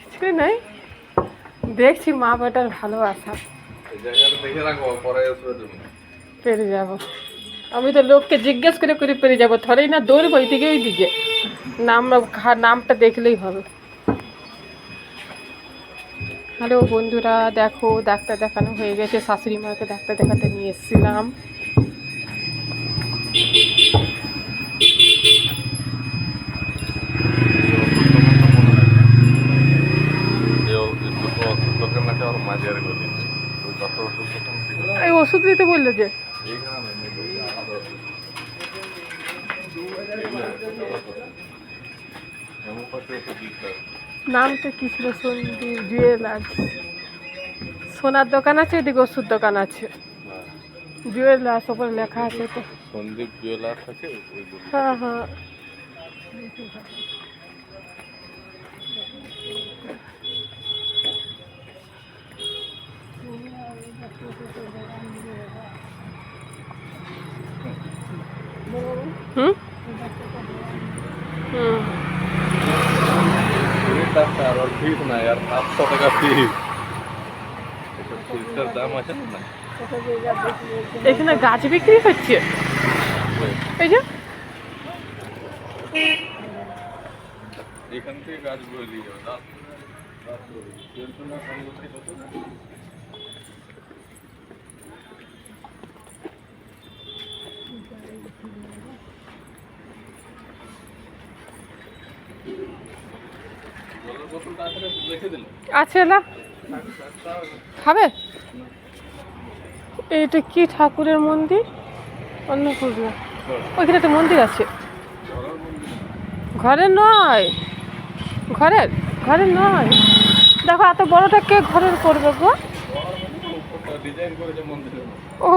কিছুই নাই, দেখছি মা বেটার ভালোবাসা। পেরে যাব, আমি তো লোককে জিজ্ঞেস করে করে পেরে যাবো, ধরেই না দৌড়বো এইদিকে ওইদিকে। নামটা দেখলেই হবে। হ্যালো বন্ধুরা, দেখো ডাক্তার দেখানো হয়ে গেছে, শাশুড়ি মাকে ডাক্তার দেখাতে নিয়ে এসেছিলাম। এই ওষুধ দিতে বললো যে, নামটা কি ছিল? সন্দীপ জুয়েলার্স। সোনার দোকান আছে, এদিকে ওষুধ দোকান আছে। জুয়েলার্স ওপরে লেখা আছে তো। সন্দীপ জুয়েলার্স আছে। হ্যাঁ হ্যাঁ। হুম হুম। ডাক্তার আর ফিস না আর 500 টাকা ফিস। ফিসটার দাম আছে না? এখানে গাছ বিক্রি হচ্ছে, এই যে এখান থেকে গাছ বয়ে দিয়ে যাবে না। আছে না, খাবে? এইটা কি ঠাকুরের মন্দির? অন্নপূর্ণা। ওইখানে একটা মন্দির আছে। ঘরের নয়, ঘরের ঘরের নয়। দেখো এত বড়টা কে ঘরের করবে গো? ও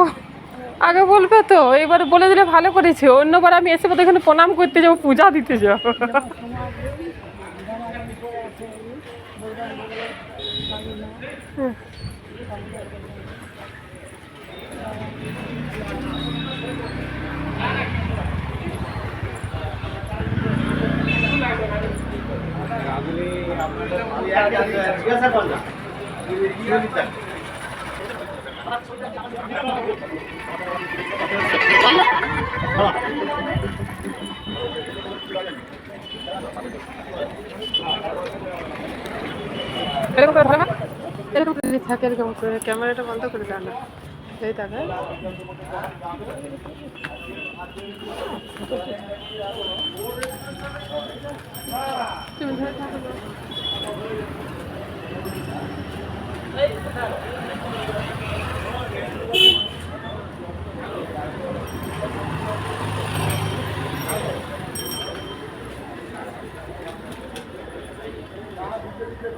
আগে বলবে তো, এবার বলে দিলে ভালো করেছে। অন্যবার আমি এসে বোধ এখানে প্রণাম করতে যাবো, পূজা দিতে যাবো। এরকম করে ধরে না, এরকম করে থাকে, এরকম করে ক্যামেরাটা বন্ধ করে দেয় না। এই থাকে তুমি ধরে থাকো।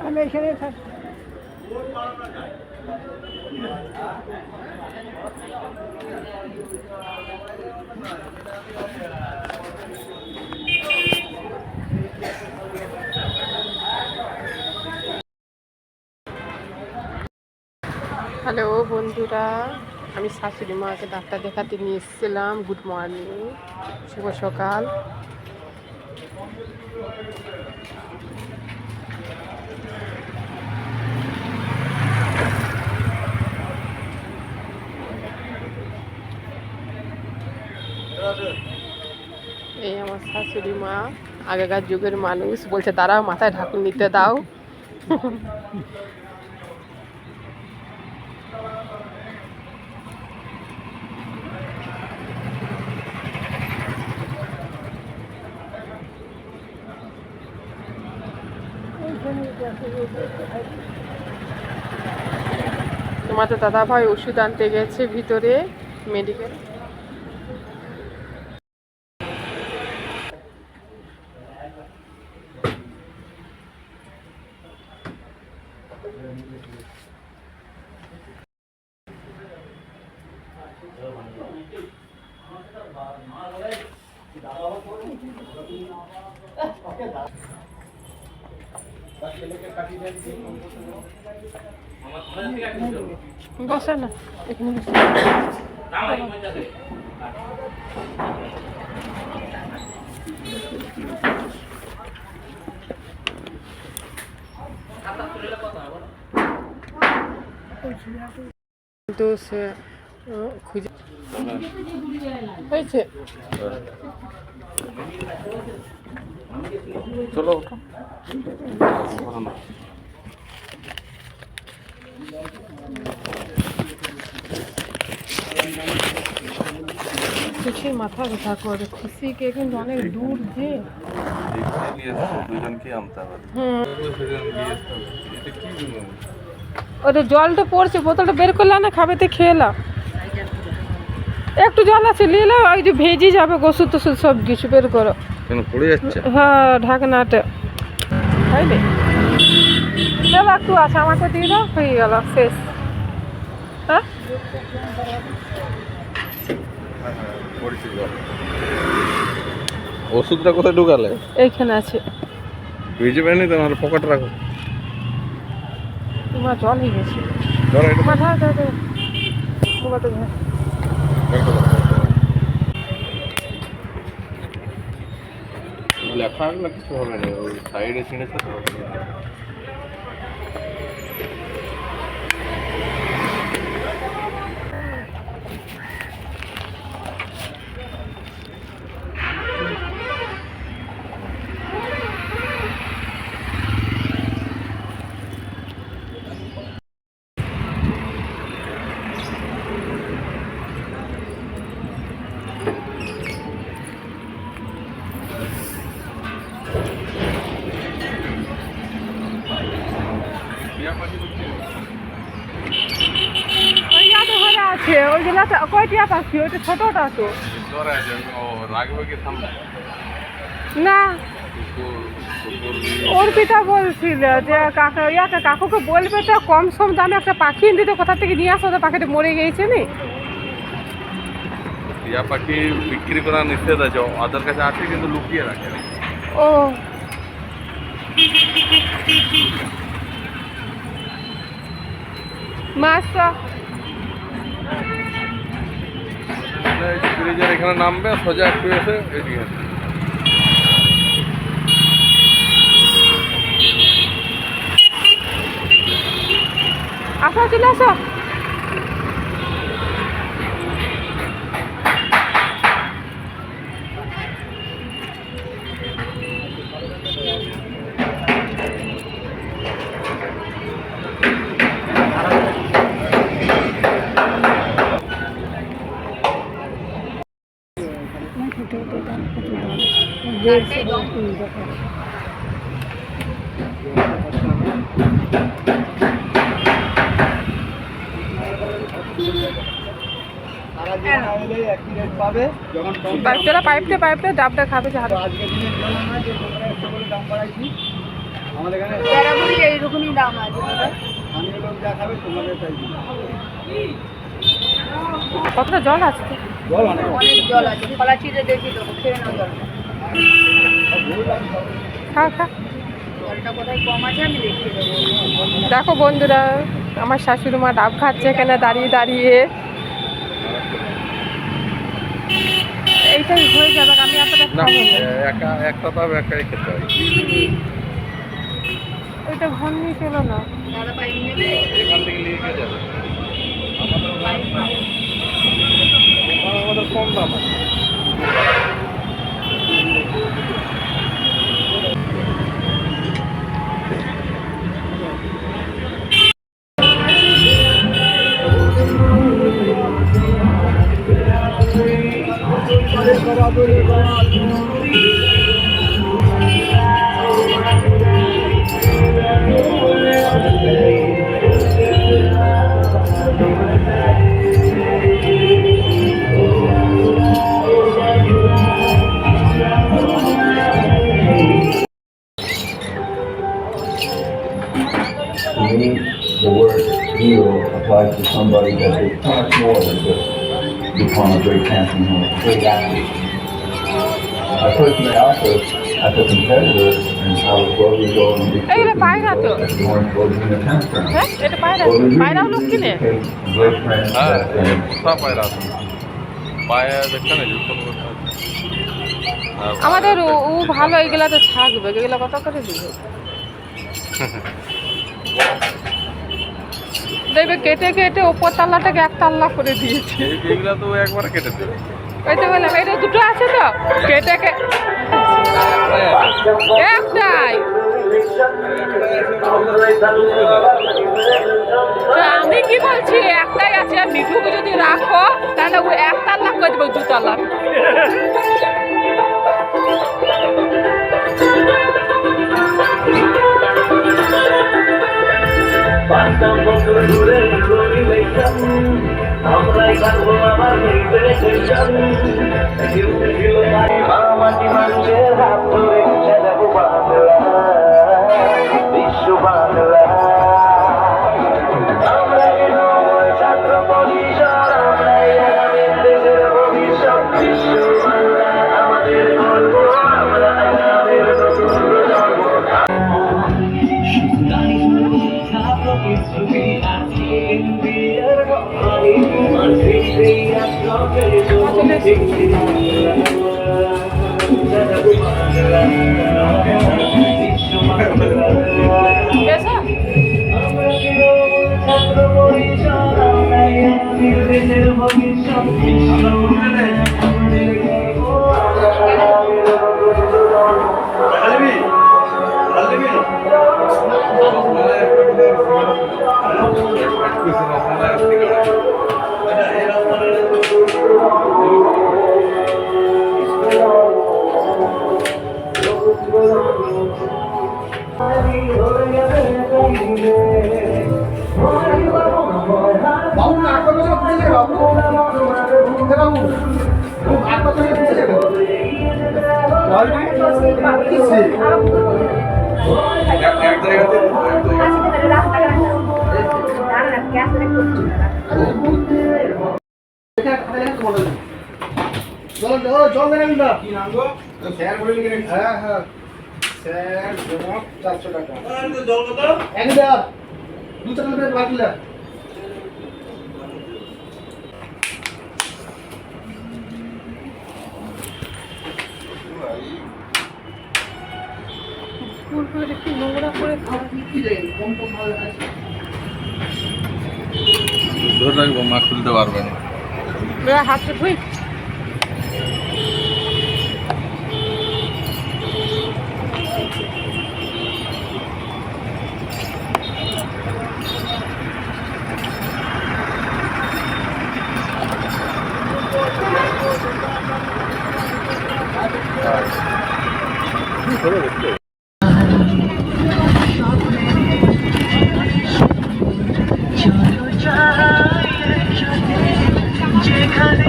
আমি এখানে থাকি। হ্যালো বন্ধুরা, আমি শাশুড়ি মাকে ডাক্তার দেখাতে নিয়ে এসেছিলাম। গুড মর্নিং, শুভ সকাল। এই আমার শাশুড়ি মা, আগেকার যুগের মানুষ, বলছে দাঁড়াও মাথায় ঢাকুন নিতে দাও। তোমাদের দাদা ভাই ওষুধ আনতে গেছে ভিতরে মেডিকেল। বসে না এখানে বসে। তো সে খুঁজে হয়েছে। চলো খুশির মাথা ব্যথা করে, খুশিকে কিন্তু অনেক দূর যে। দুজনকে আনতে হবে। এটা কি জিনিস? ওটা জল তো পড়ছে, বোতলটা বের করলাম না, খাবে তো খেলাম। একটু জল আছে নিয়ে নাও, ওই যে ভেজে যাবে ওষুধ টষুধ সব কিছু বের করো। কেন পড়ে যাচ্ছে? হ্যাঁ ঢাকনাটা তাই রে, চলো একটু আছে আমাকে দিয়ে দাও, হয়ে গেল শেষ। হ্যাঁ ওষুধটা কোথায় ঢুকালে? এইখানে আছে। ভিজে পায়নি তো, আমার পকেট রাখো। তোমার জল হয়ে গেছে। ধরো এটা। তোমার ধর ধর ধর। তোমার তো ধর। লেখা না কিছু হবে না, ওই সাইডে ছিঁড়েছে তো। ওই ইয়াতে ঘরে আছে, ওই জেলাতে কয়টিয়া পাখি, ওইটা ছোটটা তো। ধরে আছে, ও রাখবে কি সামনে? না কুকুর কুকুর অর্পিতা বলছিল যে কাকুকে বলবে তো কম সম দামে একটা পাখি এনে দিতে, কোথা থেকে নিয়ে আসো, তো পাখিটা মরে গিয়েছে নি। টিয়া পাখি বিক্রি করা নিষেধ আছে, ওদের কাছে আছে কিন্তু লুকিয়ে রাখে। ও মাছ ফ্রিজের এখানে নামবে, সোজা একটু এসে এদিকে আসবে। আসো চলে আসো। পাইপটা পাইপটা ডাবটা খাবে যা। এইরকমই দাম আছে। কতটা জল আছে? অনেক জল আছে, কলা চিড়ে দেখি দেবো, খেয়ে নাও জল। খা খা, জলটা কোথায় কম আছে আমি দেখিয়ে দেবো। দেখো বন্ধুরা, আমার শাশুড়ি মা ডাব খাচ্ছে এখানে দাঁড়িয়ে দাঁড়িয়ে। এইটাই হয়ে যাবে, আমি এতটা খাবো না। একা একটা তো একাই খেতে হয়। ওইটা ঘন নিয়ে চলো না। এখান থেকে নিয়ে গিয়ে যাবে। আমাদের কম দাম আছে। To me, the word hero applies to somebody that did so much more than just become a great dancing hero, a great athlete. I personally also, as a competitor, I was closing the door and be এগুলো পায়রা তো। more closing the campground. হ্যাঁ এটা পায়রা, Well, we পায়রাও লোক কিনে। take great friends হ্যাঁ that সব পায়রা আছে পায়ে দেখতে না জুতো করতে আমাদের ও ভালো এইগুলা তো থাকবে, এগুলা কত করে দিবে? দেখবে কেটে কেটে ওপর তাল্লাটাকে এক তাল্লা করে দিয়েছে। এইগুলা তো একবারে কেটে দেবে ওই তো বললাম এটা দুটো আছে তো কেটে একটাই। তা আমি কি বলছি একটাই আছে, আর মিঠুকে যদি রাখো তাহলে ও এক তাল্লা করে দেবো, দু তাল্লা। আমরাই থাকবো আমার মানুষের হাত ধরে সাজাবো বাংলা, বিশ্ব বাংলা। আমরাই ছাত্র পরিষদ, আমরাই আগামীর দেশের ভবিষ্যৎ। বিশ্ব বাংলা আমাদের গর্ব, আমরা আগামীর নতুন প্রজন্ম। একটু নোংরা করে ধরে রাখবো মা খুলতে পারবে না হাতে ধুই। যেখানে